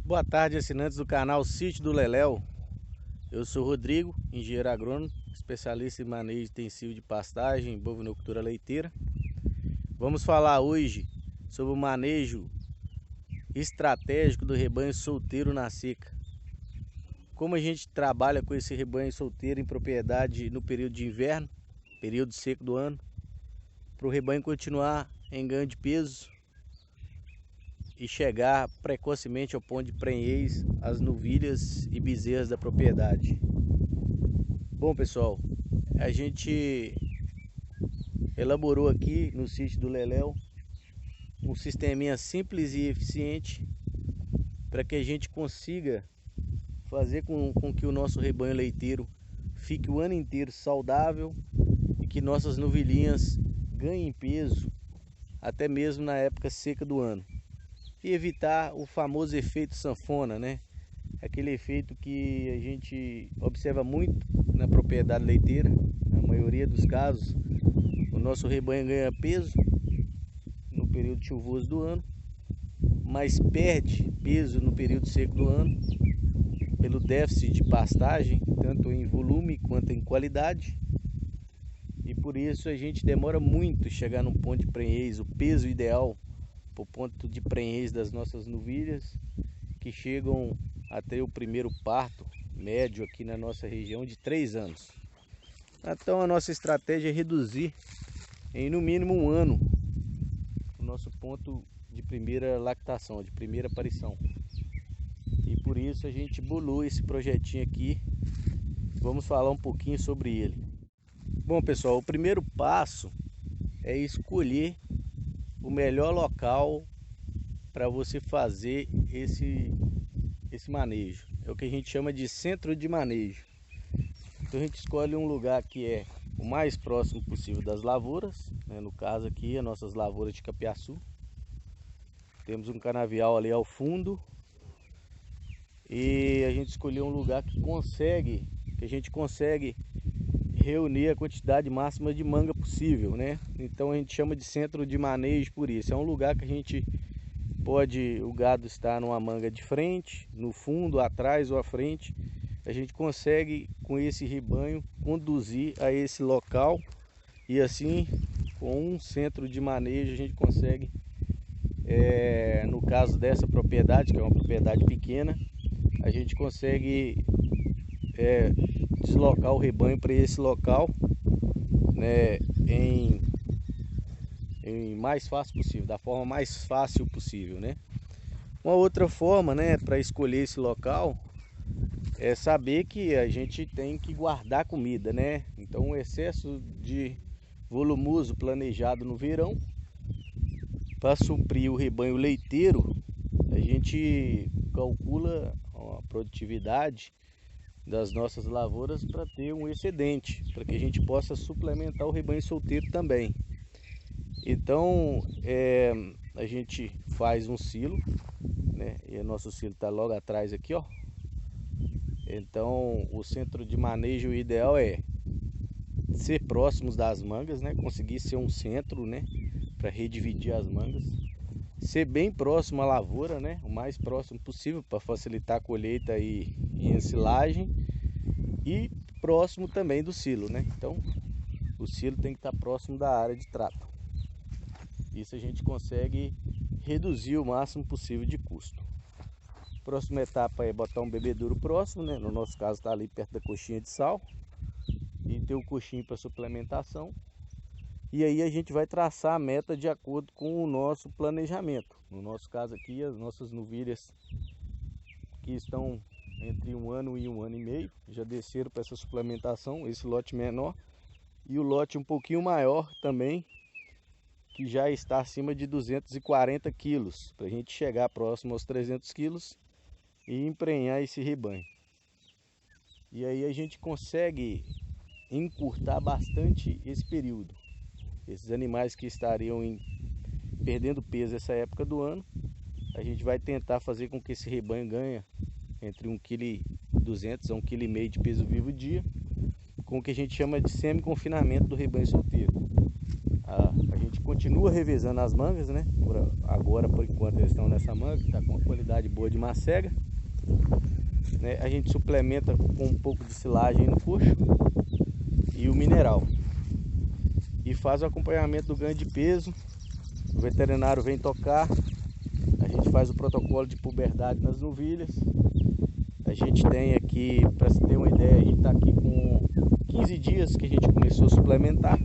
Boa tarde, assinantes do canal Sítio do Leléu. Eu sou Rodrigo, engenheiro agrônomo, especialista em manejo intensivo de pastagem, bovinocultura leiteira. Vamos falar hoje sobre o manejo estratégico do rebanho solteiro na seca. Como a gente trabalha com esse rebanho solteiro em propriedade no período de inverno, período seco do ano, para o rebanho continuar em ganho de peso e chegar precocemente ao ponto de prenhez as novilhas e bezerras da propriedade. Bom, pessoal, a gente elaborou aqui no sítio do Leléu um sisteminha simples e eficiente para que a gente consiga fazer com que o nosso rebanho leiteiro fique o ano inteiro saudável e que nossas novilhinhas ganhem peso até mesmo na época seca do ano. E evitar o famoso efeito sanfona, né? Aquele efeito que a gente observa muito na propriedade leiteira. Na maioria dos casos, o nosso rebanho ganha peso no período chuvoso do ano, mas perde peso no período seco do ano, pelo déficit de pastagem, tanto em volume quanto em qualidade. E por isso a gente demora muito chegar num ponto de prenhez, o peso ideal o ponto de prenhez das nossas novilhas, que chegam a ter o primeiro parto médio aqui na nossa região de 3 anos. Então a nossa estratégia é reduzir em no mínimo um ano o nosso ponto de primeira lactação, de primeira aparição. E por isso a gente bolou esse projetinho aqui. Vamos falar um pouquinho sobre ele. Bom, pessoal, o primeiro passo é escolher o melhor local para você fazer esse manejo. É o que a gente chama de centro de manejo. Então a gente escolhe um lugar que é o mais próximo possível das lavouras, né? No caso aqui, as nossas lavouras de capiaçu. Temos um canavial ali ao fundo. E a gente escolheu um lugar que a gente consegue reunir a quantidade máxima de manga possível, né? Então a gente chama de centro de manejo por isso. É um lugar que a gente pode, o gado está numa manga de frente, no fundo, atrás ou à frente. A gente consegue com esse rebanho conduzir a esse local e assim com um centro de manejo a gente consegue, no caso dessa propriedade, que é uma propriedade pequena, a gente consegue deslocar o rebanho para esse local, né, em mais fácil possível, da forma mais fácil possível, né? Uma outra forma, né, para escolher esse local é saber que a gente tem que guardar comida, né? Então o excesso de volumoso planejado no verão para suprir o rebanho leiteiro, a gente calcula a produtividade das nossas lavouras para ter um excedente, para que a gente possa suplementar o rebanho solteiro também. Então a gente faz um silo, né? E o nosso silo está logo atrás aqui, ó. Então o centro de manejo ideal é ser próximos das mangas, né? Conseguir ser um centro, né? Para redividir as mangas. Ser bem próximo à lavoura, né? O mais próximo possível para facilitar a colheita e ensilagem. E próximo também do silo, né? Então o silo tem que estar próximo da área de trato. Isso a gente consegue reduzir o máximo possível de custo. Próxima etapa é botar um bebedouro próximo, né? No nosso caso está ali perto da coxinha de sal. E ter o coxinho para suplementação. E aí a gente vai traçar a meta de acordo com o nosso planejamento. No nosso caso aqui, as nossas novilhas que estão entre 1 ano e 1 ano e meio já desceram para essa suplementação, esse lote menor. E o lote um pouquinho maior também, que já está acima de 240 quilos, para a gente chegar próximo aos 300 quilos e emprenhar esse rebanho. E aí a gente consegue encurtar bastante esse período. Esses animais que estariam perdendo peso essa época do ano, a gente vai tentar fazer com que esse rebanho ganhe entre 1,2 kg a 1,5 kg de peso vivo dia, com o que a gente chama de semi-confinamento do rebanho solteiro. A gente continua revezando as mangas, né? agora por enquanto eles estão nessa manga, que está com uma qualidade boa de macega, né? A gente suplementa com um pouco de silagem no coxo e o mineral. E faz o acompanhamento do ganho de peso. O veterinário vem tocar, a gente faz o protocolo de puberdade nas novilhas. A gente tem aqui, para se ter uma ideia, a gente está aqui com 15 dias que a gente começou a suplementar.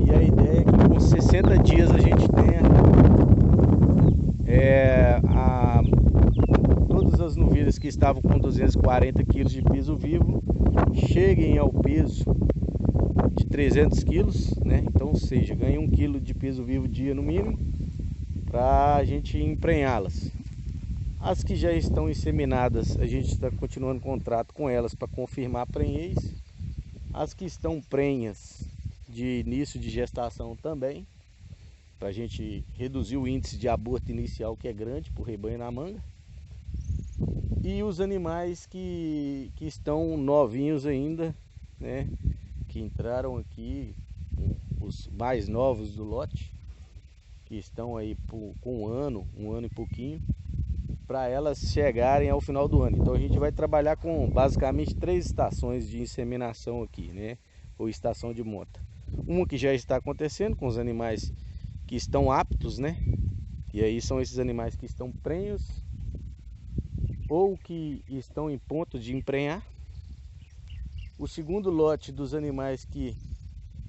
E a ideia é que com 60 dias a gente tenha todas as novilhas que estavam com 240 kg de peso vivo cheguem ao peso de 300 kg, né? Então, ou seja, ganha 1 kg de peso vivo dia no mínimo, para a gente emprenhá-las. As que já estão inseminadas, a gente está continuando contrato com elas para confirmar a prenhez. As que estão prenhas de início de gestação também, para a gente reduzir o índice de aborto inicial, que é grande para o rebanho na manga. E os animais que estão novinhos ainda, né? Que entraram aqui, os mais novos do lote, que estão aí com um ano e pouquinho, para elas chegarem ao final do ano. Então a gente vai trabalhar com basicamente 3 estações de inseminação aqui, né? Ou estação de monta. Uma que já está acontecendo com os animais que estão aptos, né? E aí são esses animais que estão prenhos ou que estão em ponto de emprenhar. O segundo lote dos animais que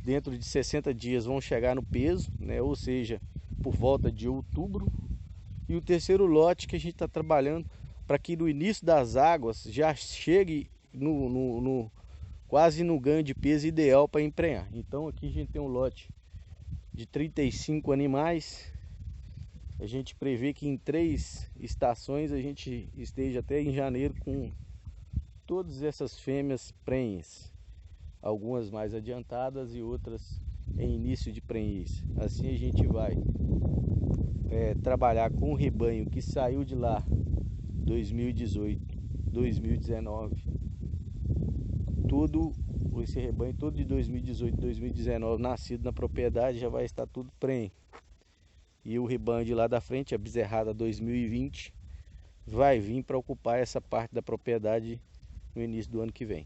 dentro de 60 dias vão chegar no peso, né? Ou seja, por volta de outubro. E o terceiro lote que a gente está trabalhando para que no início das águas já chegue quase no ganho de peso ideal para emprenhar. Então aqui a gente tem um lote de 35 animais. A gente prevê que em 3 estações a gente esteja até em janeiro com todas essas fêmeas prenhes. Algumas mais adiantadas e outras em início de prenhez. Assim a gente vai trabalhar com o rebanho que saiu de lá 2018, 2019. Todo esse rebanho todo de 2018, 2019 nascido na propriedade já vai estar tudo prenhe. E o rebanho de lá da frente, a bezerrada 2020, vai vir para ocupar essa parte da propriedade no início do ano que vem.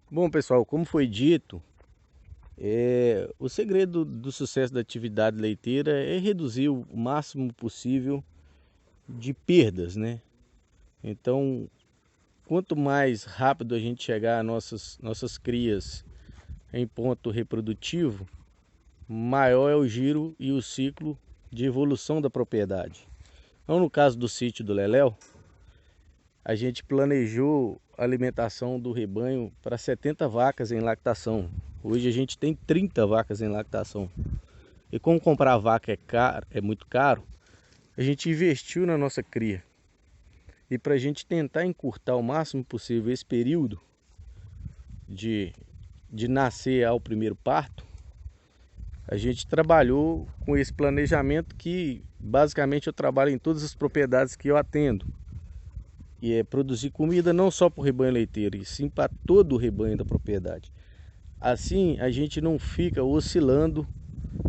Bom, pessoal, como foi dito, o segredo do sucesso da atividade leiteira é reduzir o máximo possível de perdas, né? Então, quanto mais rápido a gente chegar às nossas crias em ponto reprodutivo, maior é o giro e o ciclo de evolução da propriedade. Então, no caso do sítio do Leléu, a gente planejou a alimentação do rebanho para 70 vacas em lactação. Hoje a gente tem 30 vacas em lactação. E como comprar vaca é muito caro, a gente investiu na nossa cria. E para a gente tentar encurtar o máximo possível esse período de nascer ao primeiro parto, a gente trabalhou com esse planejamento que basicamente eu trabalho em todas as propriedades que eu atendo. E é produzir comida não só para o rebanho leiteiro, e sim para todo o rebanho da propriedade. Assim a gente não fica oscilando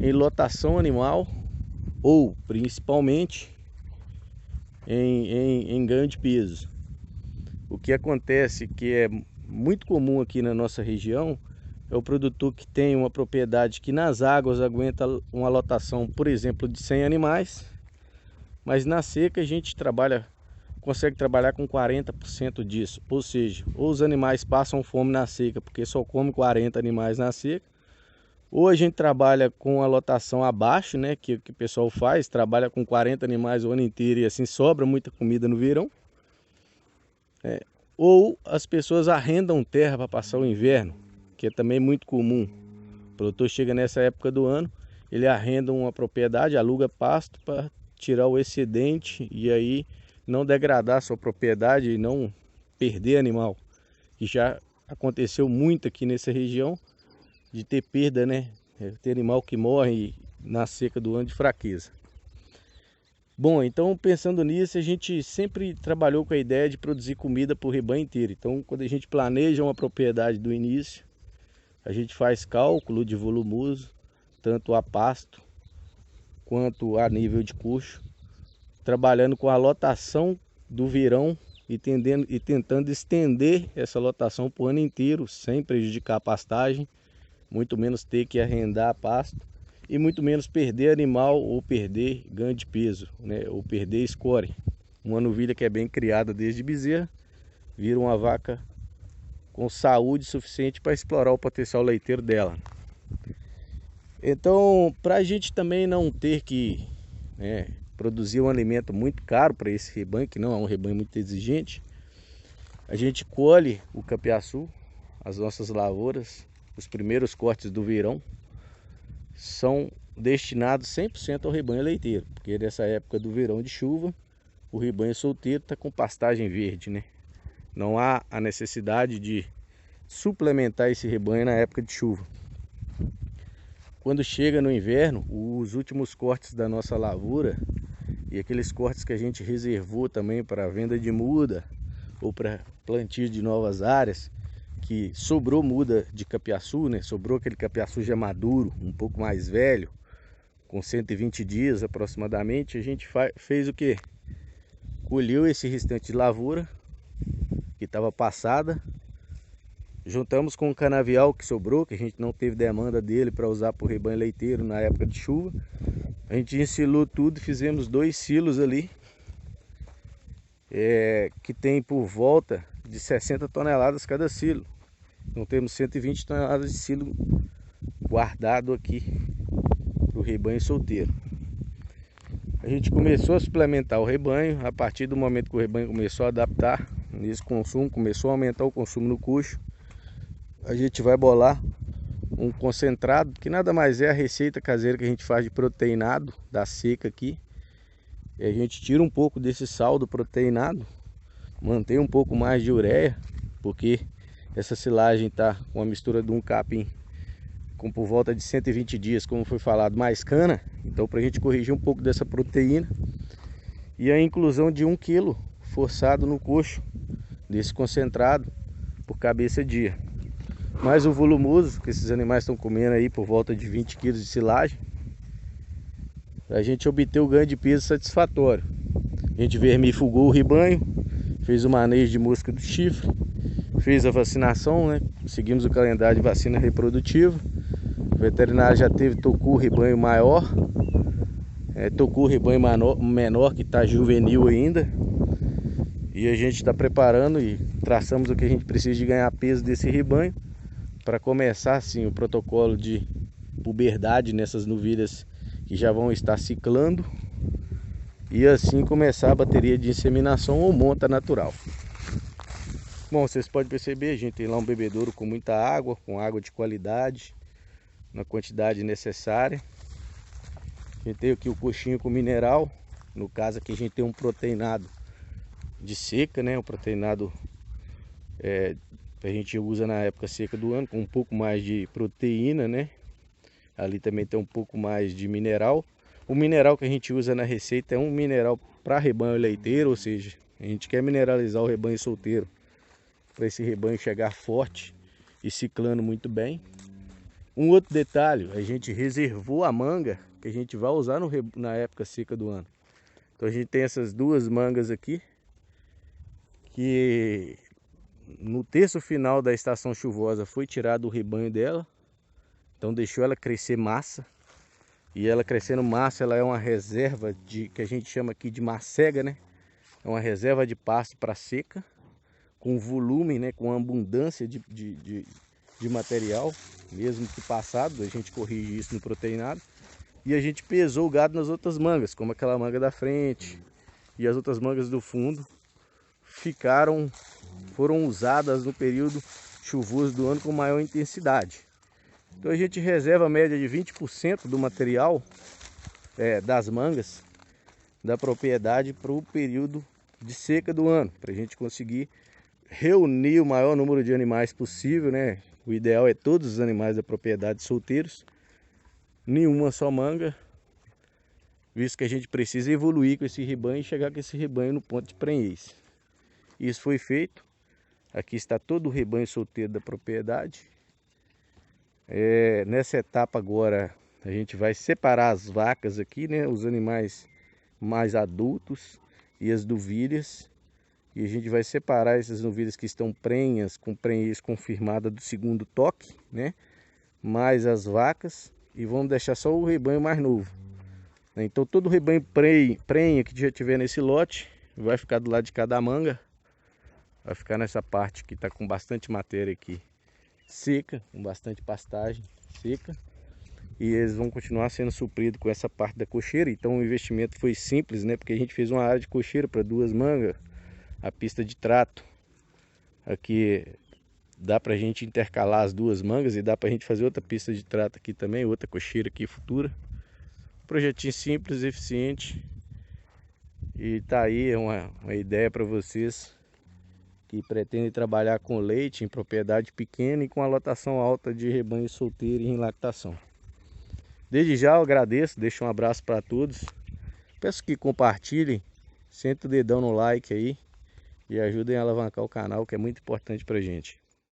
em lotação animal ou principalmente em ganho de peso. O que acontece que é muito comum aqui na nossa região é o produtor que tem uma propriedade que nas águas aguenta uma lotação, por exemplo, de 100 animais, mas na seca a gente consegue trabalhar com 40% disso, ou seja, ou os animais passam fome na seca porque só come 40 animais na seca, ou a gente trabalha com a lotação abaixo, né, que o pessoal faz, trabalha com 40 animais o ano inteiro e assim sobra muita comida no verão. Ou as pessoas arrendam terra para passar o inverno, que é também muito comum. O produtor chega nessa época do ano, ele arrenda uma propriedade, aluga pasto para tirar o excedente e aí não degradar a sua propriedade e não perder animal. Que já aconteceu muito aqui nessa região de ter perda, né? Ter animal que morre na seca do ano de fraqueza. Bom, então pensando nisso, a gente sempre trabalhou com a ideia de produzir comida para o rebanho inteiro. Então quando a gente planeja uma propriedade do início, a gente faz cálculo de volumoso, tanto a pasto quanto a nível de coxo, trabalhando com a lotação do verão e tentando estender essa lotação para o ano inteiro, sem prejudicar a pastagem, muito menos ter que arrendar pasto e muito menos perder animal ou perder ganho de peso, né? Ou perder score. Uma novilha que é bem criada desde bezerra vira uma vaca com saúde suficiente para explorar o potencial leiteiro dela. Então, para a gente também não ter que produzir um alimento muito caro para esse rebanho, que não é um rebanho muito exigente, a gente colhe o capiaçu, as nossas lavouras, os primeiros cortes do verão são destinados 100% ao rebanho leiteiro, porque nessa época do verão de chuva, o rebanho solteiro está com pastagem verde, né? Não há a necessidade de suplementar esse rebanho na época de chuva. Quando chega no inverno, os últimos cortes da nossa lavoura e aqueles cortes que a gente reservou também para a venda de muda ou para plantio de novas áreas, que sobrou muda de capiaçu, né? Sobrou aquele capiaçu já maduro, um pouco mais velho, com 120 dias aproximadamente, a gente fez o que? Colheu esse restante de lavoura que estava passada, juntamos com o canavial que sobrou, que a gente não teve demanda dele para usar para o rebanho leiteiro na época de chuva. A gente ensilou tudo e fizemos 2 silos ali, que tem por volta de 60 toneladas cada silo. Então temos 120 toneladas de silo guardado aqui para o rebanho solteiro. A gente começou a suplementar o rebanho a partir do momento que o rebanho começou a adaptar nesse consumo, começou a aumentar o consumo no coxo. A gente vai bolar um concentrado, que nada mais é a receita caseira que a gente faz de proteinado da seca aqui. E a gente tira um pouco desse sal do proteinado, mantém um pouco mais de ureia, porque essa silagem está com a mistura de um capim com por volta de 120 dias, como foi falado, mais cana. Então, para a gente corrigir um pouco dessa proteína, e a inclusão de 1 kg forçado no coxo desse concentrado por cabeça dia. Mais o volumoso que esses animais estão comendo aí, por volta de 20 kg de silagem, a gente obter o ganho de peso satisfatório. A gente vermifugou o rebanho, fez o manejo de mosca do chifre, fez a vacinação, né? Seguimos o calendário de vacina reprodutiva. O veterinário já tocou o rebanho maior, tocou o rebanho menor que está juvenil ainda. E a gente está preparando e traçamos o que a gente precisa de ganhar peso desse rebanho, para começar assim o protocolo de puberdade nessas novilhas que já vão estar ciclando, e assim começar a bateria de inseminação ou monta natural. Bom, vocês podem perceber, a gente tem lá um bebedouro com muita água, com água de qualidade, na quantidade necessária. A gente tem aqui o coxinho com mineral, no caso aqui a gente tem um proteinado de seca, né? Um proteinado que a gente usa na época seca do ano, com um pouco mais de proteína, né? Ali também tem um pouco mais de mineral. O mineral que a gente usa na receita é um mineral para rebanho leiteiro, ou seja, a gente quer mineralizar o rebanho solteiro, para esse rebanho chegar forte e ciclando muito bem. Um outro detalhe, a gente reservou a manga que a gente vai usar na época seca do ano. Então a gente tem essas 2 mangas aqui, que no terço final da estação chuvosa foi tirado o rebanho dela, então deixou ela crescer massa. E ela crescendo massa, ela é uma reserva que a gente chama aqui de macega, né? É uma reserva de pasto para seca, com volume, né? Com abundância de material, mesmo que passado, a gente corrige isso no proteinado. E a gente pesou o gado nas outras mangas, como aquela manga da frente e as outras mangas do fundo, foram usadas no período chuvoso do ano com maior intensidade. Então a gente reserva a média de 20% do material das mangas da propriedade para o período de seca do ano, para a gente conseguir reunir o maior número de animais possível, né? O ideal é todos os animais da propriedade solteiros, nenhuma só manga, visto que a gente precisa evoluir com esse rebanho e chegar com esse rebanho no ponto de prenhez. Isso foi feito. Aqui está todo o rebanho solteiro da propriedade. Nessa etapa agora A gente vai separar as vacas aqui, né? Os animais mais adultos e as novilhas. E a gente vai separar essas novilhas que estão prenhas, com prenhez confirmada do segundo toque, né? Mais as vacas. E vamos deixar só o rebanho mais novo. Então todo o rebanho prenha que já tiver nesse lote vai ficar do lado de cada manga. Vai ficar nessa parte que está com bastante matéria aqui seca, com bastante pastagem seca. E eles vão continuar sendo supridos com essa parte da cocheira. Então o investimento foi simples, né? Porque a gente fez uma área de cocheira para 2 mangas. A pista de trato aqui dá pra gente intercalar as 2 mangas e dá pra gente fazer outra pista de trato aqui também, outra cocheira aqui futura. Projetinho simples, eficiente. E tá aí uma ideia para vocês que pretendem trabalhar com leite em propriedade pequena e com a lotação alta de rebanho solteiro e em lactação. Desde já eu agradeço, deixo um abraço para todos. Peço que compartilhem, sentem o dedão no like aí e ajudem a alavancar o canal, que é muito importante pra gente.